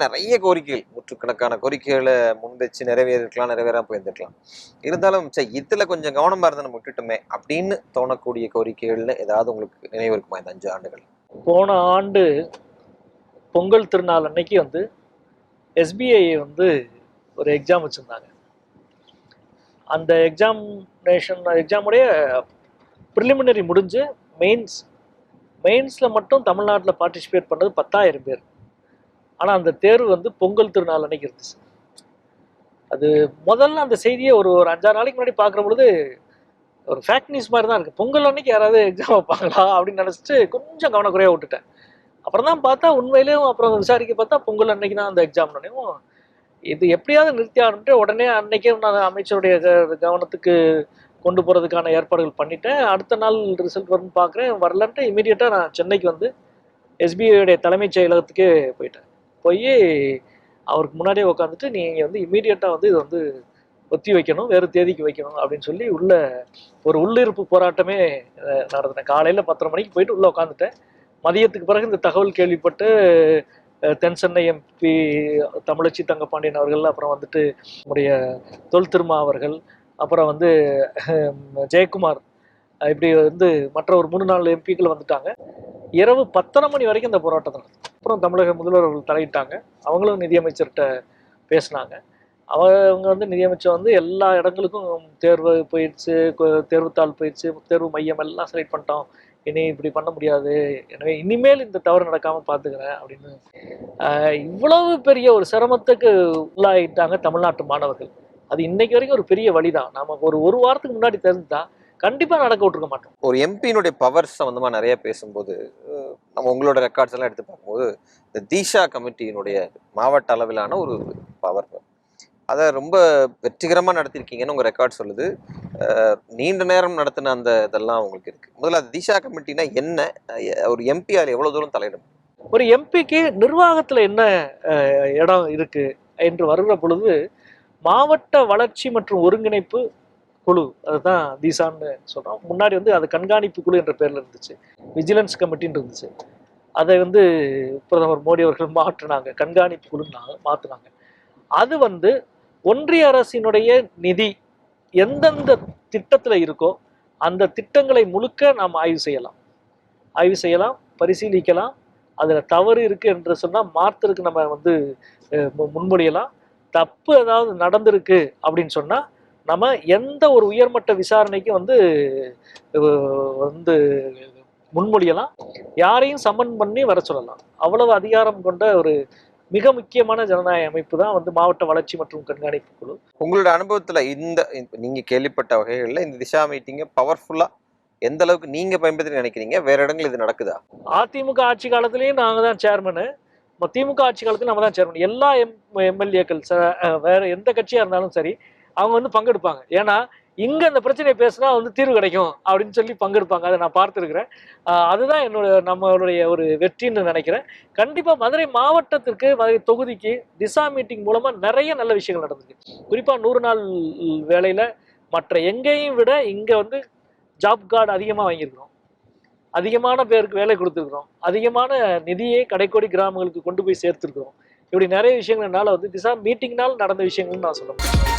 நிறைய கோரிக்கைகள், நூற்றுக்கணக்கான கோரிக்கைகளை முன் வச்சு நிறைவேறிருக்கலாம், நிறைவேறாம போயிருந்துருக்கலாம். இருந்தாலும் சரி இதுல கொஞ்சம் கவனமா இருந்தா நம்ம விட்டுட்டோமே அப்படின்னு தோணக்கூடிய கோரிக்கைகள்ல ஏதாவது உங்களுக்கு நினைவு இருக்குமா இந்த 5 ஆண்டுகள்? போன ஆண்டு பொங்கல் திருநாள் அன்னைக்கு வந்து எஸ்பிஐ வந்து ஒரு எக்ஸாம் வச்சுருந்தாங்க. அந்த எக்ஸாமுடைய ப்ரிலிமினரி முடிஞ்சு மெயின்ஸில் மட்டும் தமிழ்நாட்டில் பார்ட்டிசிபேட் பண்ணது 10,000 பேர். ஆனால் அந்த தேர்வு வந்து பொங்கல் திருநாள் அன்னைக்கு இருந்துச்சு. அது முதல்ல அந்த செய்தியை ஒரு 5-6 நாளைக்கு முன்னாடி பார்க்குற பொழுது ஒரு ஃபேக்ட் நியூஸ் மாதிரி தான் இருக்குது. பொங்கல் அன்னைக்கு யாராவது எக்ஸாம் வைப்பாங்களா அப்படின்னு நினச்சிட்டு கொஞ்சம் கவனக்குறையாக விட்டுட்டேன். அப்புறம் தான் பார்த்தா உண்மையிலேயும் அப்புறம் விசாரிக்க பார்த்தா பொங்கல் அன்னைக்கு தான் அந்த எக்ஸாம்னு. இது எப்படியாவது நிறுத்தி ஆரம்பிட்டு உடனே அன்னைக்கே நான் அமைச்சருடைய கவனத்துக்கு கொண்டு போகிறதுக்கான ஏற்பாடுகள் பண்ணிட்டேன். அடுத்த நாள் ரிசல்ட் வரும்னு பார்க்குறேன், வரலன்ட்டு இமீடியட்டாக நான் சென்னைக்கு வந்து எஸ்பிஐடைய தலைமைச் செயலகத்துக்கே போயிட்டேன். போய் அவருக்கு முன்னாடியே உட்காந்துட்டு நீங்கள் வந்து இமீடியட்டாக வந்து இது வந்து ஒத்தி வைக்கணும், வேறு தேதிக்கு வைக்கணும் அப்படின்னு சொல்லி ஒரு உள்ளிருப்பு போராட்டமே நடத்தினேன். காலையில் 10:30 மணிக்கு போயிட்டு உள்ளே உட்காந்துட்டேன். மதியத்துக்கு பிறகு இந்த தகவல் கேள்விப்பட்டு தென் சென்னை எம்பி தமிழச்சி தங்கப்பாண்டியன் அவர்கள், அப்புறம் வந்துட்டு நம்முடைய தொல் திருமா அவர்கள், அப்புறம் வந்து ஜெயக்குமார், இப்படி வந்து மற்ற ஒரு 3-4 எம்பிக்கள் வந்துட்டாங்க. இரவு 10:30 மணி வரைக்கும் இந்த போராட்டம் நடந்தது. அப்புறம் தமிழக முதல்வர் அவர்கள் தலையிட்டாங்க. அவங்களும் நிதியமைச்சர்கிட்ட பேசினாங்க. அவங்க வந்து நிதியமைச்சர் வந்து எல்லா இடங்களுக்கும் தேர்வு போயிடுச்சு, தேர்வுத்தாள் போயிடுச்சு, தேர்வு மையம் எல்லாம் செலக்ட் பண்ணிட்டோம், இனி இப்படி பண்ண முடியாது, எனவே இனிமேல் இந்த தவறு நடக்காமல் பார்த்துக்கிறேன் அப்படின்னு. இவ்வளவு பெரிய ஒரு சிரமத்துக்கு உள்ளாயிட்டாங்க தமிழ்நாட்டு மாணவர்கள். அது இன்னைக்கு வரைக்கும் ஒரு பெரிய வழிதான். நாம ஒரு வாரத்துக்கு முன்னாடி தெரிஞ்சுதா கண்டிப்பா நடக்க விட்டுருக்க மாட்டோம். ஒரு எம்பியினுடைய பவர் சம்பந்தமா நிறைய பேசும்போது நம்ம உங்களோட ரெக்கார்ட்ஸ் எல்லாம் எடுத்து பார்க்கும்போது இந்த தீஷா கமிட்டியினுடைய மாவட்ட அளவிலான ஒரு பவர், அதை ரொம்ப வெற்றிகரமாக நடத்திருக்கீங்கன்னு உங்கள் ரெக்கார்ட் சொல்லுது. நீண்ட நேரம் நடத்தின அந்த இதெல்லாம் உங்களுக்கு இருக்குது. முதல்ல அது தீஷா கமிட்டினா என்ன, ஒரு எம்பி அதில் எவ்வளோ தூரம் தலையிடும்? ஒரு எம்பிக்கு நிர்வாகத்தில் என்ன இடம் இருக்கு என்று வருகிற பொழுது மாவட்ட வளர்ச்சி மற்றும் ஒருங்கிணைப்பு குழு, அதுதான் தீசான்னு சொல்கிறோம். முன்னாடி வந்து அது கண்காணிப்பு குழு என்ற பேரில் இருந்துச்சு, விஜிலன்ஸ் கமிட்டின்னு இருந்துச்சு. அதை வந்து பிரதமர் மோடி அவர்கள் மாற்றினாங்க, கண்காணிப்பு குழுன்னு மாற்றினாங்க. அது வந்து ஒன்றிய அரசினுடைய நிதி எந்தெந்த திட்டத்தில் இருக்கோ அந்த திட்டங்களை முழுக்க நாம் ஆய்வு செய்யலாம், பரிசீலிக்கலாம். அதில் தவறு இருக்குது என்று சொன்னால் மாற்றுறதுக்கு நம்ம வந்து முன்மொழியலாம். தப்பு ஏதாவது நடந்திருக்கு அப்படின்னு சொன்னால் நம்ம எந்த ஒரு உயர்மட்ட விசாரணைக்கும் வந்து முன்மொழியலாம், யாரையும் சம்மன் பண்ணி வர சொல்லலாம். அவ்வளவு அதிகாரம் கொண்ட ஒரு மிக முக்கியமான ஜனநாயக அமைப்பு தான் வந்து மாவட்ட வளர்ச்சி மற்றும் கண்காணிப்பு குழு. உங்களோட அனுபவத்துல நீங்க கேள்விப்பட்ட வகைகள்ல இந்த திஷா மீட்டிங்க பவர்ஃபுல்லா எந்த அளவுக்கு நீங்க பயன்படுத்தி நினைக்கிறீங்க? வேற இடங்கள் இது நடக்குதா? அதிமுக ஆட்சி காலத்திலயும் நாங்க தான் சேர்மனு, திமுக ஆட்சி காலத்துல நம்ம தான் சேர்மன். எல்லா எம்எல்ஏக்கள் வேற எந்த கட்சியா இருந்தாலும் சரி அவங்க வந்து பங்கெடுப்பாங்க. ஏன்னா இங்க அந்த பிரச்சனையை பேசினா வந்து தீர்வு கிடைக்கும் அப்படின்னு சொல்லி பங்கெடுப்பாங்க. அதை நான் பார்த்துருக்கிறேன். அதுதான் நம்மளுடைய ஒரு வெற்றின்னு நினைக்கிறேன். கண்டிப்பா மதுரை மாவட்டத்திற்கு, மதுரை தொகுதிக்கு திசா மீட்டிங் மூலமா நிறைய நல்ல விஷயங்கள் நடந்திருக்கு. குறிப்பா 100 நாள் வேலையில மற்ற எங்கேயும் விட இங்க வந்து ஜாப் கார்டு அதிகமா வாங்கியிருக்கிறோம், அதிகமான பேருக்கு வேலை கொடுத்துருக்குறோம், அதிகமான நிதியை கடைக்கோடி கிராமங்களுக்கு கொண்டு போய் சேர்த்துருக்கிறோம். இப்படி நிறைய விஷயங்கள்னால வந்து திசா மீட்டிங்னால் நடந்த விஷயங்கள்னு நான் சொல்ல முடியும்.